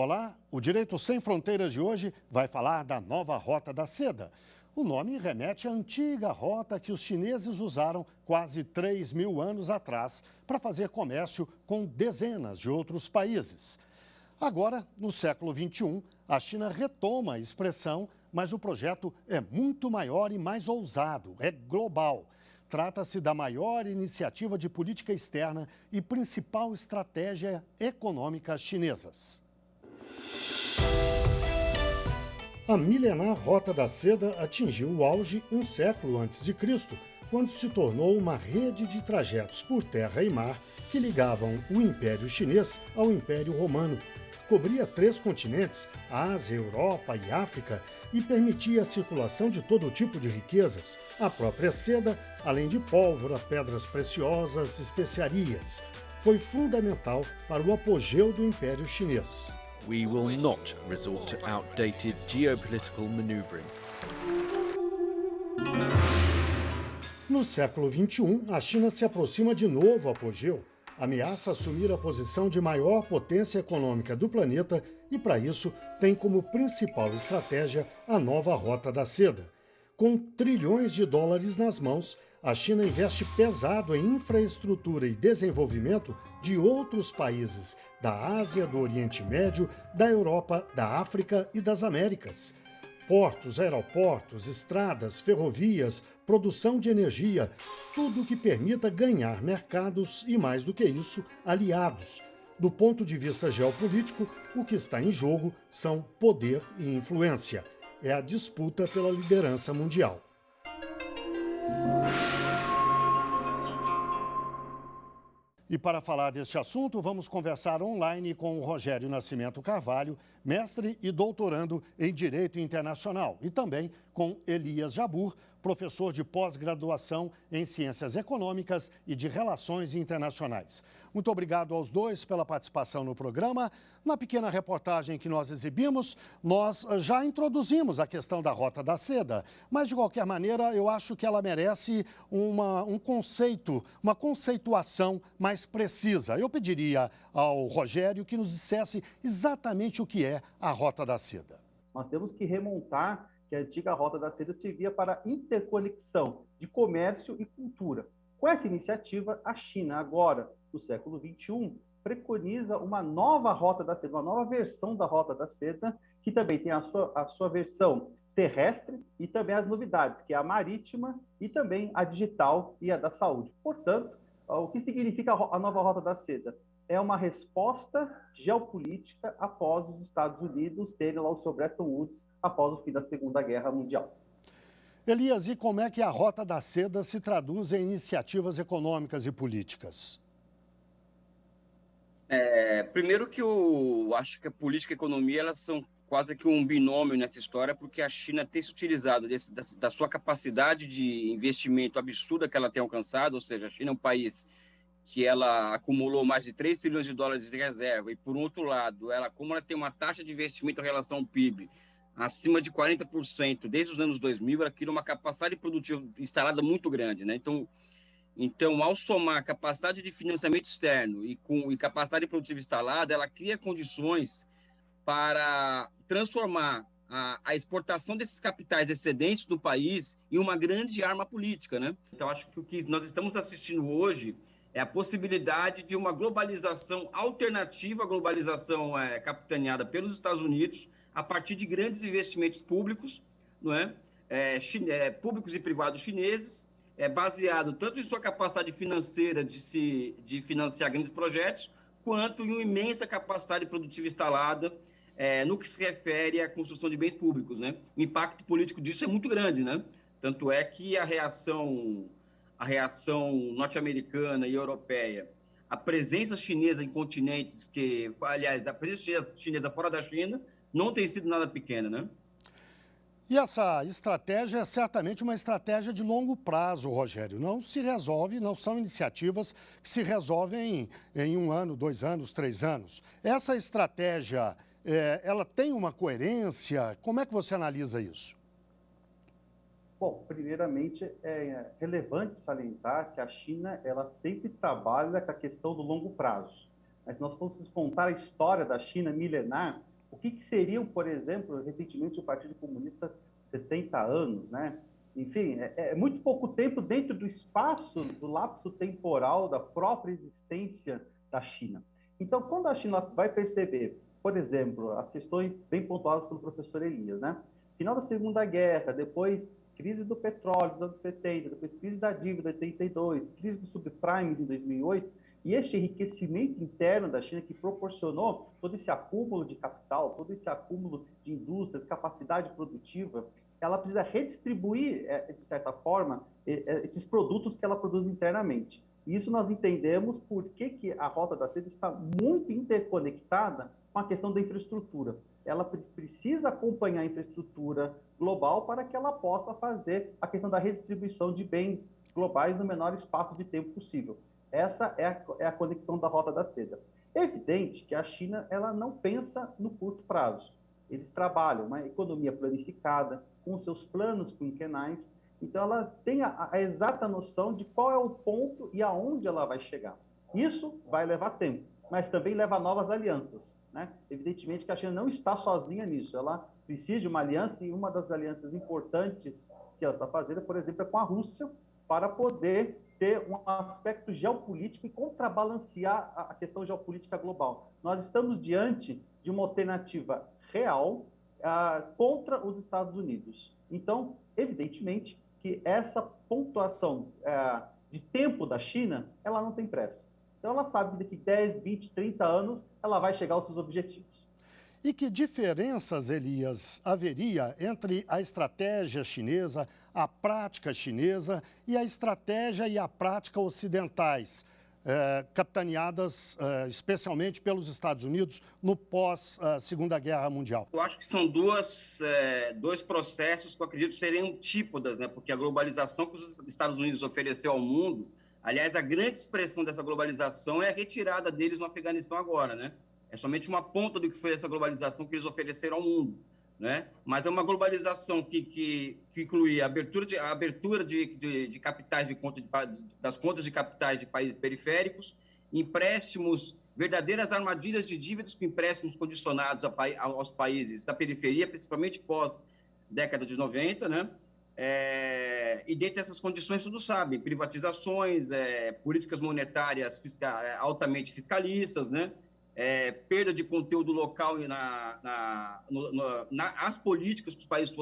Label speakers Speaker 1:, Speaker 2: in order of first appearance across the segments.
Speaker 1: Olá, o Direito Sem Fronteiras de hoje vai falar da nova Rota da Seda. O nome remete à antiga rota que os chineses usaram quase 3.000 anos atrás para fazer comércio com dezenas de outros países. Agora, no século XXI, a China retoma a expressão, mas o projeto é muito maior e mais ousado, é global. Trata-se da maior iniciativa de política externa e principal estratégia econômica chinesas. A milenar Rota da Seda atingiu o auge um século antes de Cristo, quando se tornou uma rede de trajetos por terra e mar que ligavam o Império Chinês ao Império Romano. Cobria 3 continentes, Ásia, Europa e África, e permitia a circulação de todo tipo de riquezas, a própria seda, além de pólvora, pedras preciosas, especiarias. Foi fundamental para o apogeu do Império Chinês.
Speaker 2: We will not resort to outdated geopolitical maneuvering.
Speaker 1: No século XXI, a China se aproxima de novo apogeu. Ameaça assumir a posição de maior potência econômica do planeta e, para isso, tem como principal estratégia a nova Rota da Seda. Com trilhões de dólares nas mãos, a China investe pesado em infraestrutura e desenvolvimento de outros países da Ásia, do Oriente Médio, da Europa, da África e das Américas. Portos, aeroportos, estradas, ferrovias, produção de energia, tudo que permita ganhar mercados e, mais do que isso, aliados. Do ponto de vista geopolítico, o que está em jogo são poder e influência. É a disputa pela liderança mundial. E para falar deste assunto, vamos conversar online com o Rogério Nascimento Carvalho, mestre e doutorando em Direito Internacional, e também com Elias Jabbour, professor de pós-graduação em Ciências Econômicas e de Relações Internacionais. Muito obrigado aos dois pela participação no programa. Na pequena reportagem que nós exibimos, nós já introduzimos a questão da Rota da Seda, mas de qualquer maneira eu acho que ela merece um conceito, uma conceituação mais precisa. Eu pediria ao Rogério que nos dissesse exatamente o que é a Rota da Seda.
Speaker 3: Nós temos que remontar que a antiga Rota da Seda servia para interconexão de comércio e cultura. Com essa iniciativa, a China, agora, no século XXI, preconiza uma nova Rota da Seda, uma nova versão da Rota da Seda, que também tem a sua versão terrestre e também as novidades, que é a marítima e também a digital e a da saúde. Portanto, o que significa a nova Rota da Seda? É uma resposta geopolítica após os Estados Unidos terem lá o seu Bretton Woods após o fim da Segunda Guerra Mundial.
Speaker 1: Elias, e como é que a Rota da Seda se traduz em iniciativas econômicas e políticas?
Speaker 4: Primeiro que eu acho que a política e a economia elas são quase que um binômio nessa história, porque a China tem se utilizado da sua capacidade de investimento absurda que ela tem alcançado, ou seja, a China é um país que ela acumulou mais de 3 trilhões de dólares de reserva, e por outro lado, como ela tem uma taxa de investimento em relação ao PIB acima de 40% desde os anos 2000, ela cria uma capacidade produtiva instalada muito grande, né? Então, ao somar capacidade de financiamento externo e capacidade produtiva instalada, ela cria condições para transformar a exportação desses capitais excedentes do país em uma grande arma política, né? Então, acho que o que nós estamos assistindo hoje é a possibilidade de uma globalização alternativa à globalização capitaneada pelos Estados Unidos, a partir de grandes investimentos públicos, não é? Públicos e privados chineses, baseado tanto em sua capacidade financeira de financiar grandes projetos, quanto em uma imensa capacidade produtiva instalada no que se refere à construção de bens públicos, né? O impacto político disso é muito grande, né? Tanto é que a reação norte-americana e europeia, a presença chinesa em continentes a presença chinesa fora da China não tem sido nada pequena, né?
Speaker 1: E essa estratégia é certamente uma estratégia de longo prazo, Rogério. Não se resolve, não são iniciativas que se resolvem em 1 ano, 2 anos, 3 anos. Essa estratégia, ela tem uma coerência? Como é que você analisa isso?
Speaker 3: Bom, primeiramente, é relevante salientar que a China ela sempre trabalha com a questão do longo prazo. Mas se nós fôssemos contar a história da China milenar, o que seriam, por exemplo, recentemente o Partido Comunista 70 anos, né? Enfim, é muito pouco tempo dentro do espaço, do lapso temporal da própria existência da China. Então, quando a China vai perceber, por exemplo, as questões bem pontuadas pelo professor Elias, né? Final da Segunda Guerra, depois crise do petróleo dos anos 70, depois crise da dívida de 82, crise do subprime de 2008, e este enriquecimento interno da China que proporcionou todo esse acúmulo de capital, todo esse acúmulo de indústrias, capacidade produtiva, ela precisa redistribuir, de certa forma, esses produtos que ela produz internamente. E isso nós entendemos por que a Rota da Seda está muito interconectada com a questão da infraestrutura. Ela precisa acompanhar a infraestrutura global para que ela possa fazer a questão da redistribuição de bens globais no menor espaço de tempo possível. Essa é a conexão da Rota da Seda. É evidente que a China ela não pensa no curto prazo. Eles trabalham uma economia planificada, com seus planos quinquenais, então ela tem a exata noção de qual é o ponto e aonde ela vai chegar. Isso vai levar tempo, mas também leva novas alianças, né? Evidentemente que a China não está sozinha nisso, ela precisa de uma aliança, e uma das alianças importantes que ela está fazendo, por exemplo, é com a Rússia, para poder ter um aspecto geopolítico e contrabalancear a questão geopolítica global. Nós estamos diante de uma alternativa real contra os Estados Unidos. Então, evidentemente, que essa pontuação de tempo da China, ela não tem pressa. Então, ela sabe que daqui 10, 20, 30 anos, ela vai chegar aos seus objetivos.
Speaker 1: E que diferenças, Elias, haveria entre a estratégia chinesa, a prática chinesa e a estratégia e a prática ocidentais, capitaneadas especialmente pelos Estados Unidos no pós-Segunda Guerra Mundial?
Speaker 4: Eu acho que são dois processos que eu acredito serem antípodas, né? Porque a globalização que os Estados Unidos ofereceu ao mundo, aliás, a grande expressão dessa globalização é a retirada deles no Afeganistão agora, né? É somente uma ponta do que foi essa globalização que eles ofereceram ao mundo, né? Mas é uma globalização que inclui a abertura de capitais das contas de capitais de países periféricos, empréstimos, verdadeiras armadilhas de dívidas com empréstimos condicionados aos países da periferia, principalmente pós-década de 90, né? E dentro dessas condições, todos sabem, privatizações, políticas monetárias altamente fiscalistas, né? Perda de conteúdo local nas políticas que os países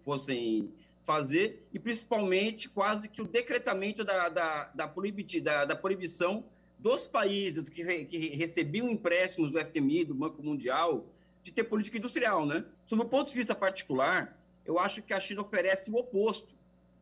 Speaker 4: fossem fazer, e principalmente quase que o decretamento da proibição dos países que recebiam empréstimos do FMI, do Banco Mundial, de ter política industrial, né? Sob o ponto de vista particular, eu acho que a China oferece o oposto,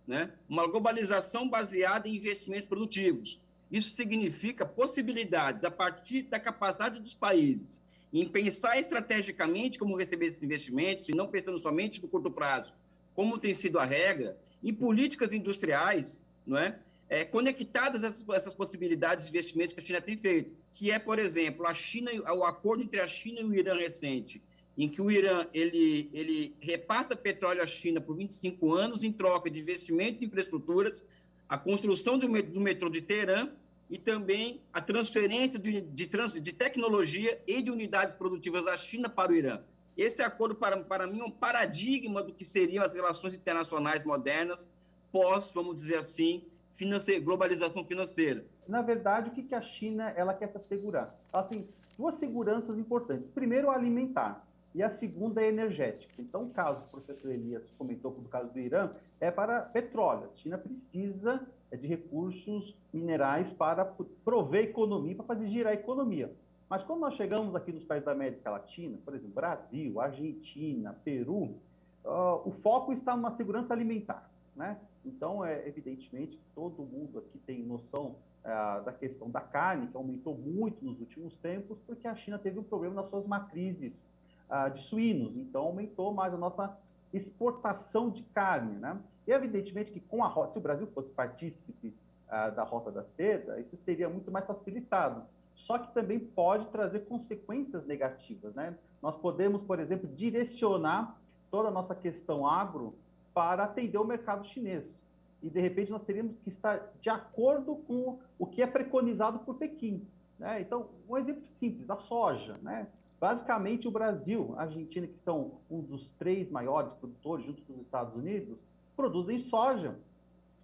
Speaker 4: né? Uma globalização baseada em investimentos produtivos. Isso significa possibilidades, a partir da capacidade dos países, em pensar estrategicamente como receber esses investimentos, e não pensando somente no curto prazo, como tem sido a regra, em políticas industriais, não é? Conectadas a essas possibilidades de investimentos que a China tem feito, que é, por exemplo, o acordo entre a China e o Irã recente, em que o Irã ele repassa petróleo à China por 25 anos em troca de investimentos em infraestruturas, a construção do metrô de Teherã e também a transferência de tecnologia e de unidades produtivas da China para o Irã. Esse acordo, para mim, é um paradigma do que seriam as relações internacionais modernas pós, vamos dizer assim, globalização financeira.
Speaker 3: Na verdade, o que a China ela quer se assegurar? Ela tem duas seguranças importantes. Primeiro, alimentar. E a segunda é energética. Então, o caso que o professor Elias comentou do caso do Irã é para petróleo. A China precisa de recursos minerais para prover economia, para fazer girar a economia. Mas quando nós chegamos aqui nos países da América Latina, por exemplo, Brasil, Argentina, Peru, o foco está numa segurança alimentar, né? Então, evidentemente, todo mundo aqui tem noção da questão da carne, que aumentou muito nos últimos tempos, porque a China teve um problema nas suas matrizes de suínos, então aumentou mais a nossa exportação de carne, né? E evidentemente que com a rota, se o Brasil fosse partícipe da Rota da Seda, isso seria muito mais facilitado. Só que também pode trazer consequências negativas, né? Nós podemos, por exemplo, direcionar toda a nossa questão agro para atender o mercado chinês. E, de repente, nós teríamos que estar de acordo com o que é preconizado por Pequim. né? Então, um exemplo simples, a soja, né? Basicamente, o Brasil, a Argentina, que são um dos 3 maiores produtores, junto com os Estados Unidos, produzem soja,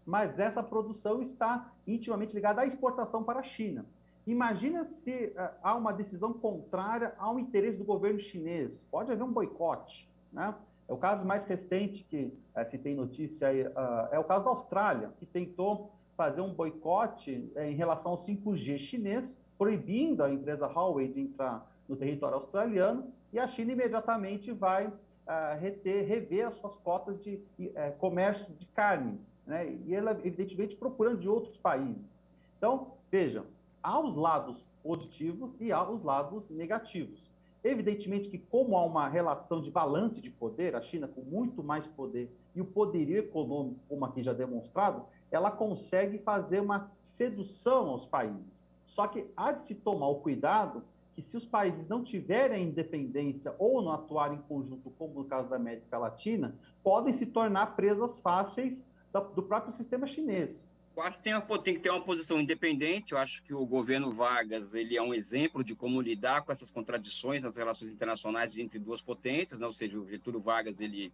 Speaker 3: mas essa produção está intimamente ligada à exportação para a China. Imagina se há uma decisão contrária ao interesse do governo chinês. Pode haver um boicote, né? É o caso mais recente que se tem notícia aí, é o caso da Austrália, que tentou fazer um boicote em relação ao 5G chinês, proibindo a empresa Huawei de entrar no território australiano, e a China imediatamente vai rever as suas cotas de comércio de carne, né? E ela, evidentemente, procurando de outros países. Então, vejam, há os lados positivos e há os lados negativos. Evidentemente que, como há uma relação de balance de poder, a China com muito mais poder e o poderio econômico, como aqui já demonstrado, ela consegue fazer uma sedução aos países. Só que há de se tomar o cuidado que, se os países não tiverem independência ou não atuarem em conjunto, como no caso da América Latina, podem se tornar presas fáceis do próprio sistema chinês.
Speaker 4: Eu acho que tem que ter uma posição independente. Eu acho que o governo Vargas ele é um exemplo de como lidar com essas contradições nas relações internacionais entre duas potências, né? Ou seja, o Getúlio Vargas ele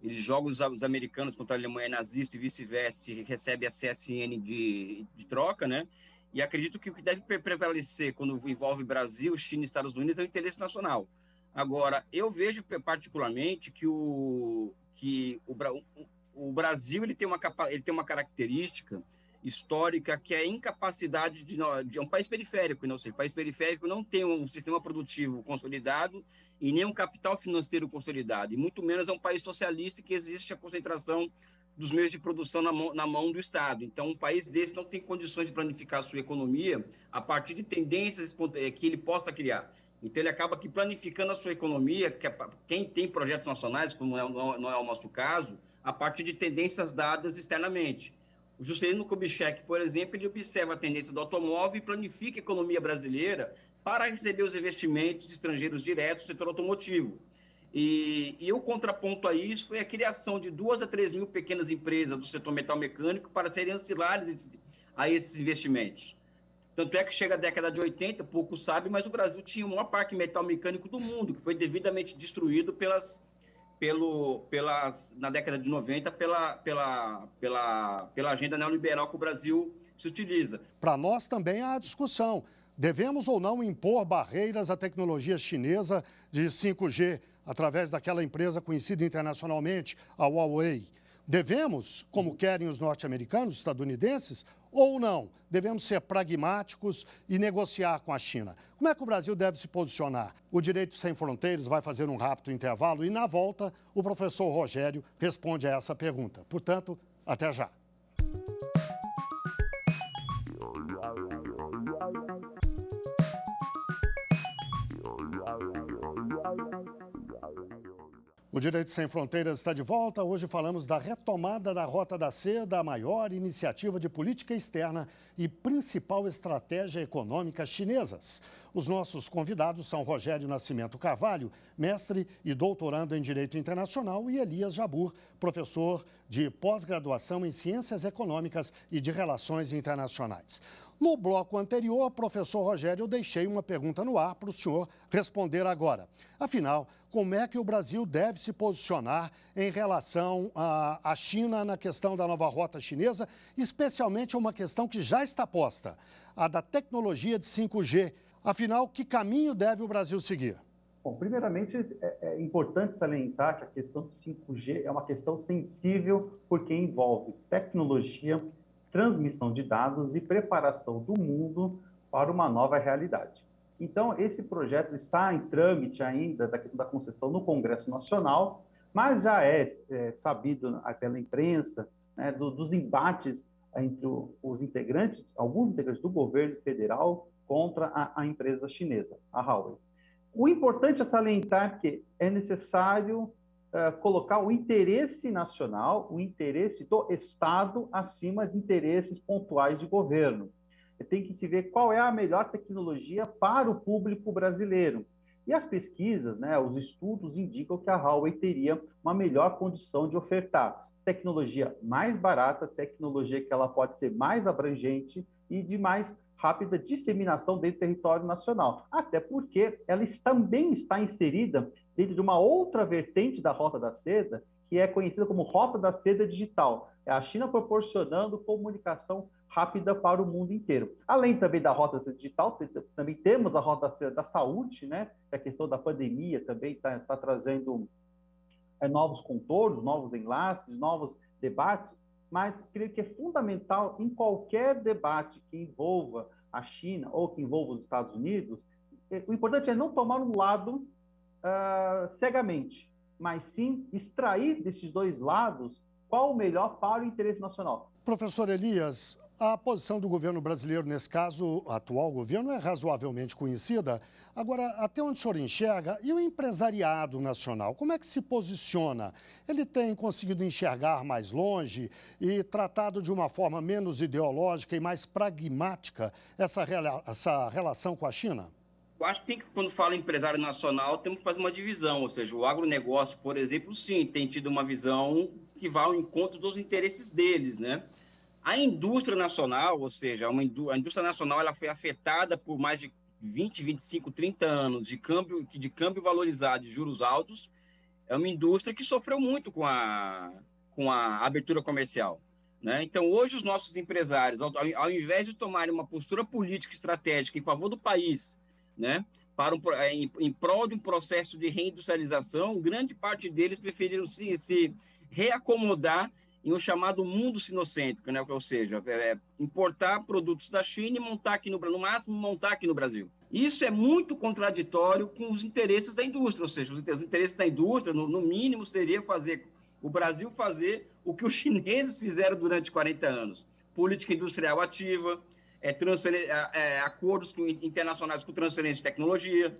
Speaker 4: joga os americanos contra a Alemanha nazista e vice-versa, e recebe a CSN de troca, né? E acredito que o que deve prevalecer quando envolve Brasil, China e Estados Unidos é o interesse nacional. Agora, eu vejo particularmente que o Brasil ele tem uma característica histórica que é a incapacidade de um país periférico, não sei, o país periférico não tem um sistema produtivo consolidado e nem um capital financeiro consolidado, e muito menos é um país socialista que existe a concentração dos meios de produção na mão do Estado. Então, um país desse não tem condições de planificar a sua economia a partir de tendências que ele possa criar. Então, ele acaba que planificando a sua economia, quem tem projetos nacionais, como não é o nosso caso, a partir de tendências dadas externamente. O Juscelino Kubitschek, por exemplo, ele observa a tendência do automóvel e planifica a economia brasileira para receber os investimentos estrangeiros diretos no setor automotivo. E o contraponto a isso foi a criação de 2 a 3 mil pequenas empresas do setor metal mecânico para serem ancilares a esses investimentos. Tanto é que chega a década de 80, poucos sabem, mas o Brasil tinha o maior parque metal mecânico do mundo, que foi devidamente destruído na década de 90 pela agenda neoliberal que o Brasil se utiliza.
Speaker 1: Para nós também há discussão. Devemos ou não impor barreiras à tecnologia chinesa de 5G através daquela empresa conhecida internacionalmente, a Huawei? Devemos, como querem os norte-americanos, estadunidenses, ou não? Devemos ser pragmáticos e negociar com a China. Como é que o Brasil deve se posicionar? O Direito Sem Fronteiras vai fazer um rápido intervalo e, na volta, o professor Rogério responde a essa pergunta. Portanto, até já. O Direito Sem Fronteiras está de volta. Hoje falamos da retomada da Rota da Seda, a maior iniciativa de política externa e principal estratégia econômica chinesas. Os nossos convidados são Rogério Nascimento Carvalho, mestre e doutorando em Direito Internacional, e Elias Jabbour, professor de pós-graduação em Ciências Econômicas e de Relações Internacionais. No bloco anterior, professor Rogério, eu deixei uma pergunta no ar para o senhor responder agora. Afinal, como é que o Brasil deve se posicionar em relação à China na questão da nova rota chinesa, especialmente uma questão que já está posta, a da tecnologia de 5G. Afinal, que caminho deve o Brasil seguir?
Speaker 3: Bom, primeiramente, é importante salientar que a questão do 5G é uma questão sensível porque envolve tecnologia, transmissão de dados e preparação do mundo para uma nova realidade. Então, esse projeto está em trâmite ainda da questão da concessão no Congresso Nacional, mas já é sabido pela imprensa, né, dos embates entre os integrantes, alguns integrantes do governo federal contra a empresa chinesa, a Huawei. O importante é salientar que é necessário colocar o interesse nacional, o interesse do Estado acima de interesses pontuais de governo. Tem que se ver qual é a melhor tecnologia para o público brasileiro. E as pesquisas, né, os estudos indicam que a Huawei teria uma melhor condição de ofertar tecnologia mais barata, tecnologia que ela pode ser mais abrangente e de mais rápida disseminação dentro do território nacional, até porque ela também está inserida dentro de uma outra vertente da Rota da Seda, que é conhecida como Rota da Seda Digital. É a China proporcionando comunicação rápida para o mundo inteiro. Além também da Rota da Seda Digital, também temos a Rota da Seda da Saúde, né? A questão da pandemia também está trazendo novos contornos, novos enlaces, novos debates, mas creio que é fundamental em qualquer debate que envolva a China ou que envolva os Estados Unidos, o importante é não tomar um lado cegamente, mas sim extrair desses dois lados qual o melhor para o interesse nacional.
Speaker 1: Professor Elias, a posição do governo brasileiro, nesse caso, atual governo, é razoavelmente conhecida. Agora, até onde o senhor enxerga, e o empresariado nacional, como é que se posiciona? Ele tem conseguido enxergar mais longe e tratado de uma forma menos ideológica e mais pragmática essa relação com a China?
Speaker 4: Eu acho que quando fala em empresário nacional, temos que fazer uma divisão, ou seja, o agronegócio, por exemplo, sim, tem tido uma visão que vai ao encontro dos interesses deles, né? A indústria nacional, ou seja, a indústria nacional, ela foi afetada por mais de 20, 25, 30 anos de câmbio valorizado de juros altos. É uma indústria que sofreu muito com a abertura comercial, né? Então, hoje, os nossos empresários, ao invés de tomarem uma postura política estratégica em favor do país, né, em prol de um processo de reindustrialização, grande parte deles preferiram se reacomodar em um chamado mundo sinocêntrico, né? Ou seja, importar produtos da China e montar aqui no Brasil. Isso é muito contraditório com os interesses da indústria, ou seja, os interesses da indústria, no mínimo, seria o Brasil fazer o que os chineses fizeram durante 40 anos. Política industrial ativa, acordos internacionais com transferência de tecnologia,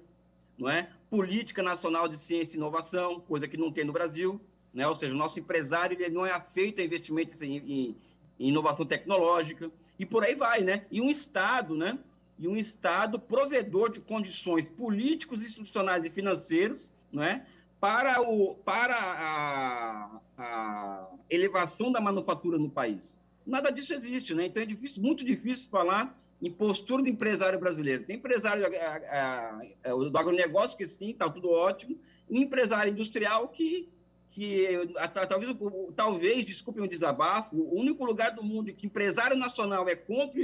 Speaker 4: não é? Política nacional de ciência e inovação, coisa que não tem no Brasil. Né? Ou seja, o nosso empresário ele não é afeito a investimentos em inovação tecnológica, e por aí vai, né? E um Estado, né? E um Estado provedor de condições políticos, institucionais e financeiros, né? Para a elevação da manufatura no país. Nada disso existe, né? Então é muito difícil falar em postura do empresário brasileiro. Tem empresário do agronegócio que sim, está tudo ótimo, e um empresário industrial que talvez, desculpem o desabafo, o único lugar do mundo em que empresário nacional é contra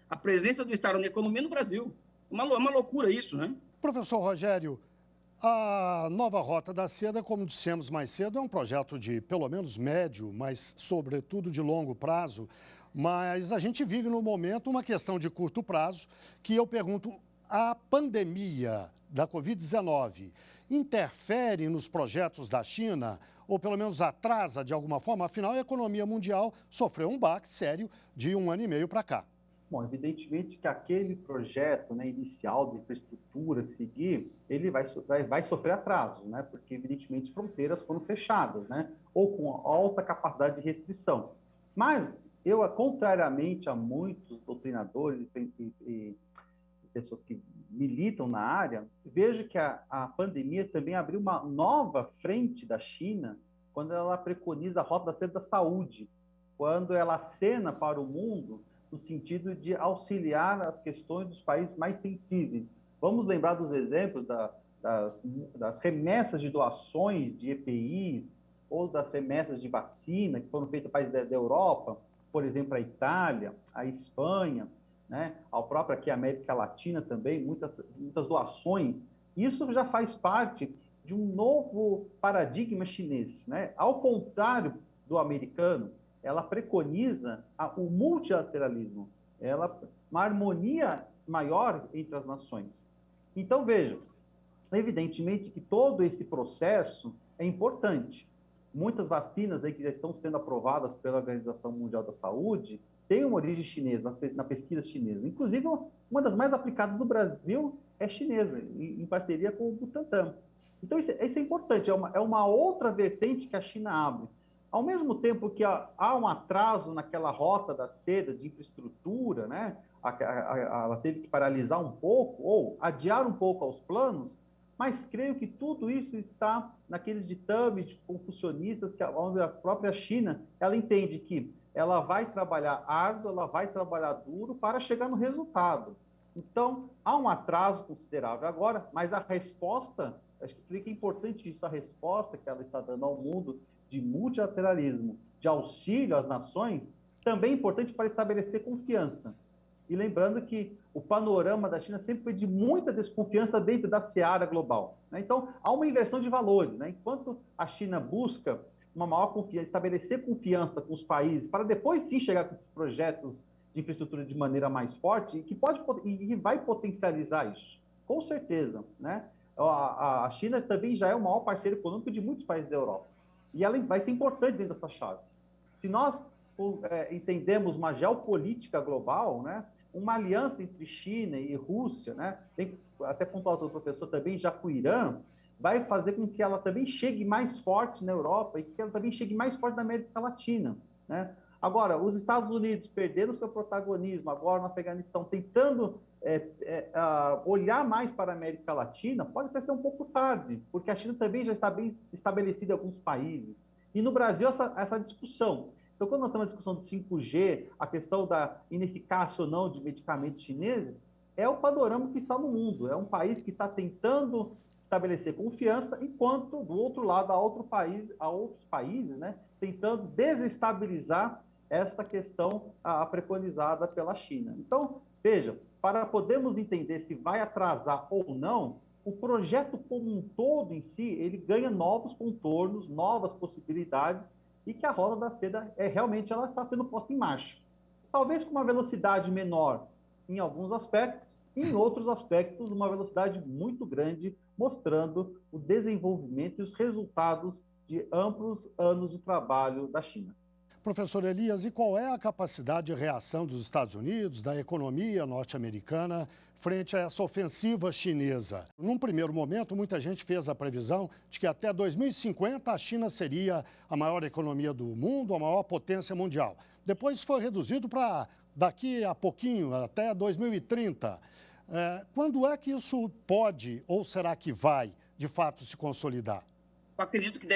Speaker 4: a presença do Estado na economia no Brasil. É uma loucura isso, né?
Speaker 1: Professor Rogério, a nova Rota da Seda, como dissemos mais cedo, é um projeto de pelo menos médio, mas sobretudo de longo prazo. Mas a gente vive no momento uma questão de curto prazo, que eu pergunto, a pandemia da Covid-19 interfere nos projetos da China, ou pelo menos atrasa de alguma forma? Afinal, a economia mundial sofreu um baque sério de 1 ano e meio para cá.
Speaker 3: Bom, evidentemente que aquele projeto, né, inicial de infraestrutura seguir, ele vai sofrer atrasos, né, porque evidentemente fronteiras foram fechadas, né, ou com alta capacidade de restrição. Mas eu, contrariamente a muitos doutrinadores e pessoas que militam na área, vejo que a pandemia também abriu uma nova frente da China quando ela preconiza a Rota da Seda da Saúde, quando ela acena para o mundo no sentido de auxiliar as questões dos países mais sensíveis. Vamos lembrar dos exemplos das remessas de doações de EPIs ou das remessas de vacina que foram feitas para países da Europa, por exemplo, a Itália, a Espanha, né? A própria aqui, a América Latina também, muitas doações. Isso já faz parte de um novo paradigma chinês, né? Ao contrário do americano, ela preconiza o multilateralismo, uma harmonia maior entre as nações. Então, vejam, evidentemente que todo esse processo é importante. Muitas vacinas aí que já estão sendo aprovadas pela Organização Mundial da Saúde têm uma origem chinesa, na pesquisa chinesa. Inclusive, uma das mais aplicadas no Brasil é chinesa, em parceria com o Butantan. Então, isso é importante, é uma outra vertente que a China abre. Ao mesmo tempo que há um atraso naquela Rota da Seda de infraestrutura, né? Ela teve que paralisar um pouco, ou adiar um pouco aos planos, mas creio que tudo isso está naqueles ditames confucionistas, onde a própria China ela entende que ela vai trabalhar árduo, ela vai trabalhar duro para chegar no resultado. Então, há um atraso considerável agora, mas a resposta, acho que é importante isso, a resposta que ela está dando ao mundo de multilateralismo, de auxílio às nações, também é importante para estabelecer confiança. E lembrando que o panorama da China sempre foi de muita desconfiança dentro da seara global, né? Então, há uma inversão de valores, né? Enquanto a China busca uma maior confiança, estabelecer confiança com os países, para depois sim chegar com esses projetos de infraestrutura de maneira mais forte, e vai potencializar isso, com certeza, né? A China também já é o maior parceiro econômico de muitos países da Europa, e ela vai ser importante dentro dessa chave. Se nós entendemos uma geopolítica global, né, uma aliança entre China e Rússia, né, tem até pontuado o professor também, já com o Irã, vai fazer com que ela também chegue mais forte na Europa e que ela também chegue mais forte na América Latina, né? Agora, os Estados Unidos perderam seu protagonismo agora no Afeganistão, tentando olhar mais para a América Latina, pode até ser um pouco tarde, porque a China também já está bem estabelecida em alguns países. E no Brasil, essa discussão. Então, quando nós temos a discussão do 5G, a questão da ineficácia ou não de medicamentos chineses, é o panorama que está no mundo. É um país que está tentando estabelecer confiança, enquanto, do outro lado, há outros países, né, tentando desestabilizar esta questão preconizada pela China. Então, veja, para podermos entender se vai atrasar ou não, o projeto como um todo em si, ele ganha novos contornos, novas possibilidades, e que a Roda da Seda realmente ela está sendo posta em marcha. Talvez com uma velocidade menor em alguns aspectos, e em outros aspectos uma velocidade muito grande, mostrando o desenvolvimento e os resultados de amplos anos de trabalho da China.
Speaker 1: Professor Elias, e qual é a capacidade de reação dos Estados Unidos, da economia norte-americana, frente a essa ofensiva chinesa? Num primeiro momento, muita gente fez a previsão de que até 2050 a China seria a maior economia do mundo, a maior potência mundial. Depois foi reduzido para daqui a pouquinho, até 2030. Quando é que isso pode, ou será que vai, de fato, se consolidar?
Speaker 4: Eu acredito que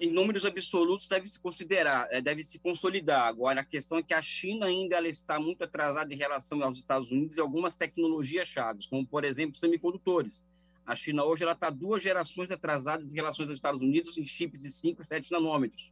Speaker 4: em números absolutos, deve se consolidar. Agora, a questão é que a China ainda ela está muito atrasada em relação aos Estados Unidos em algumas tecnologias chaves, como, por exemplo, semicondutores. A China hoje está 2 gerações atrasadas em relação aos Estados Unidos em chips de 5 e 7 nanômetros,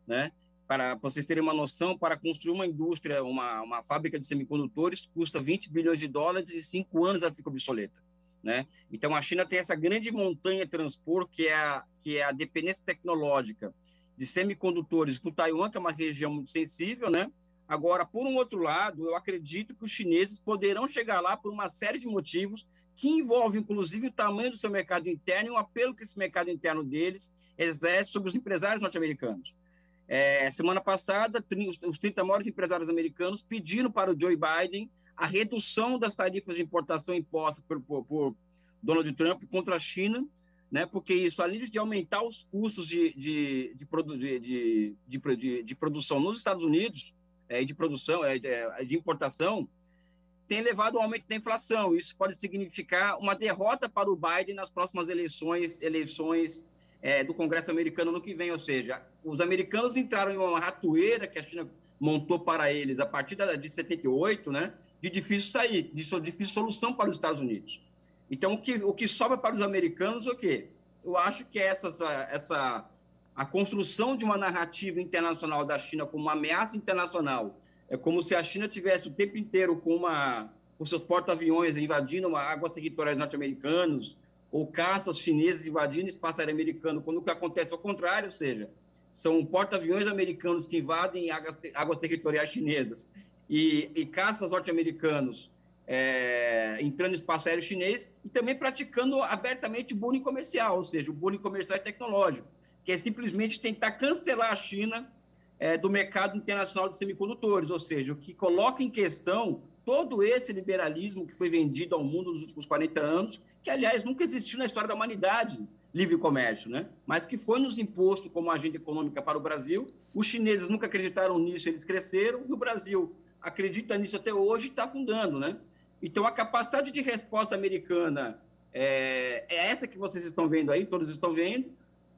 Speaker 4: né? Para vocês terem uma noção, para construir uma indústria, uma fábrica de semicondutores, custa 20 bilhões de dólares e em 5 anos ela fica obsoleta, né? Então, a China tem essa grande montanha a transpor, que é a dependência tecnológica de semicondutores com Taiwan, que é uma região muito sensível, né? Agora, por um outro lado, eu acredito que os chineses poderão chegar lá por uma série de motivos que envolvem, inclusive, o tamanho do seu mercado interno e o apelo que esse mercado interno deles exerce sobre os empresários norte-americanos. Semana passada, os 30 maiores empresários americanos pediram para o Joe Biden a redução das tarifas de importação impostas por Donald Trump contra a China, né? Porque isso, além de aumentar os custos de produção nos Estados Unidos, de importação, tem levado ao aumento da inflação. Isso pode significar uma derrota para o Biden nas próximas eleições do Congresso americano no que vem, ou seja, os americanos entraram em uma ratoeira que a China montou para eles a partir de 78, né, de difícil sair, de difícil solução para os Estados Unidos. Então, o que sobra para os americanos é o quê? Eu acho que a construção de uma narrativa internacional da China como uma ameaça internacional, é como se a China tivesse o tempo inteiro com seus porta-aviões invadindo águas territoriais norte-americanos, ou caças chineses invadindo espaço aéreo americano, quando o que acontece é o contrário, ou seja, são porta-aviões americanos que invadem águas territoriais chinesas e caças norte-americanos entrando no espaço aéreo chinês e também praticando abertamente bullying comercial, ou seja, o bullying comercial e tecnológico, que é simplesmente tentar cancelar a China do mercado internacional de semicondutores, ou seja, o que coloca em questão todo esse liberalismo que foi vendido ao mundo nos últimos 40 anos, que, aliás, nunca existiu na história da humanidade, livre comércio, né? Mas que foi nos imposto como agenda econômica para o Brasil. Os chineses nunca acreditaram nisso, eles cresceram, e o Brasil acredita nisso até hoje e está afundando, né? Então, a capacidade de resposta americana é essa que vocês estão vendo aí, todos estão vendo.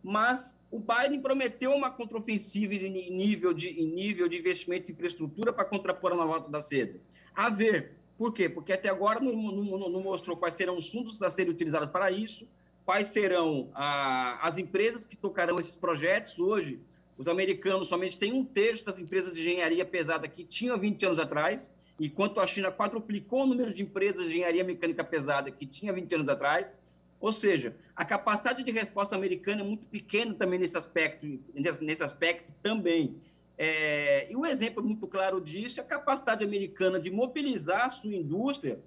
Speaker 4: mas o Biden prometeu uma contraofensiva em nível de investimento em infraestrutura para contrapor a nova Rota da Seda. A ver. Por quê? Porque até agora não mostrou quais serão os fundos a serem utilizados para isso, quais serão as empresas que tocarão esses projetos. Hoje, os americanos somente têm 1/3 das empresas de engenharia pesada que tinham 20 anos atrás, enquanto a China quadruplicou o número de empresas de engenharia mecânica pesada que tinha 20 anos atrás. Ou seja, a capacidade de resposta americana é muito pequena também nesse aspecto também. E um exemplo muito claro disso é a capacidade americana de mobilizar a sua indústria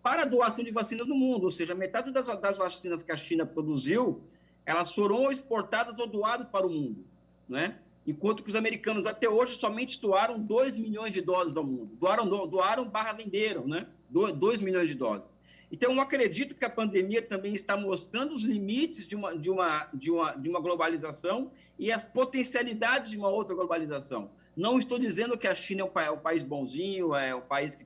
Speaker 4: para a doação de vacinas no mundo, ou seja, metade das vacinas que a China produziu, elas foram exportadas ou doadas para o mundo, né? Enquanto que os americanos até hoje somente doaram 2 milhões de doses ao mundo, venderam, né? 2 milhões de doses. Então, eu acredito que a pandemia também está mostrando os limites de uma globalização e as potencialidades de uma outra globalização. Não estou dizendo que a China é um país bonzinho, é um país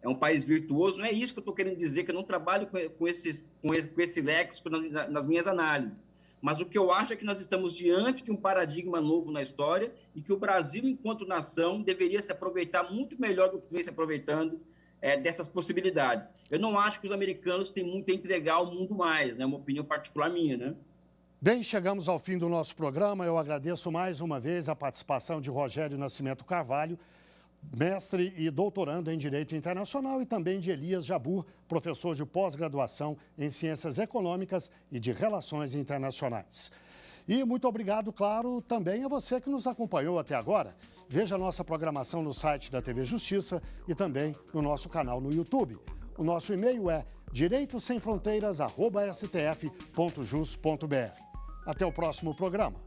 Speaker 4: é um país virtuoso, não é isso que eu estou querendo dizer, que eu não trabalho com esse léxico nas minhas análises. Mas o que eu acho é que nós estamos diante de um paradigma novo na história e que o Brasil, enquanto nação, deveria se aproveitar muito melhor do que vem se aproveitando dessas possibilidades. Eu não acho que os americanos têm muito a entregar ao mundo mais, né? Uma opinião particular minha, né?
Speaker 1: Bem, chegamos ao fim do nosso programa. Eu agradeço mais uma vez a participação de Rogério Nascimento Carvalho, mestre e doutorando em Direito Internacional, e também de Elias Jabbour, professor de pós-graduação em Ciências Econômicas e de Relações Internacionais. E muito obrigado, claro, também a você que nos acompanhou até agora. Veja a nossa programação no site da TV Justiça e também no nosso canal no YouTube. O nosso e-mail é direitosemfronteiras@stf.jus.br. Até o próximo programa.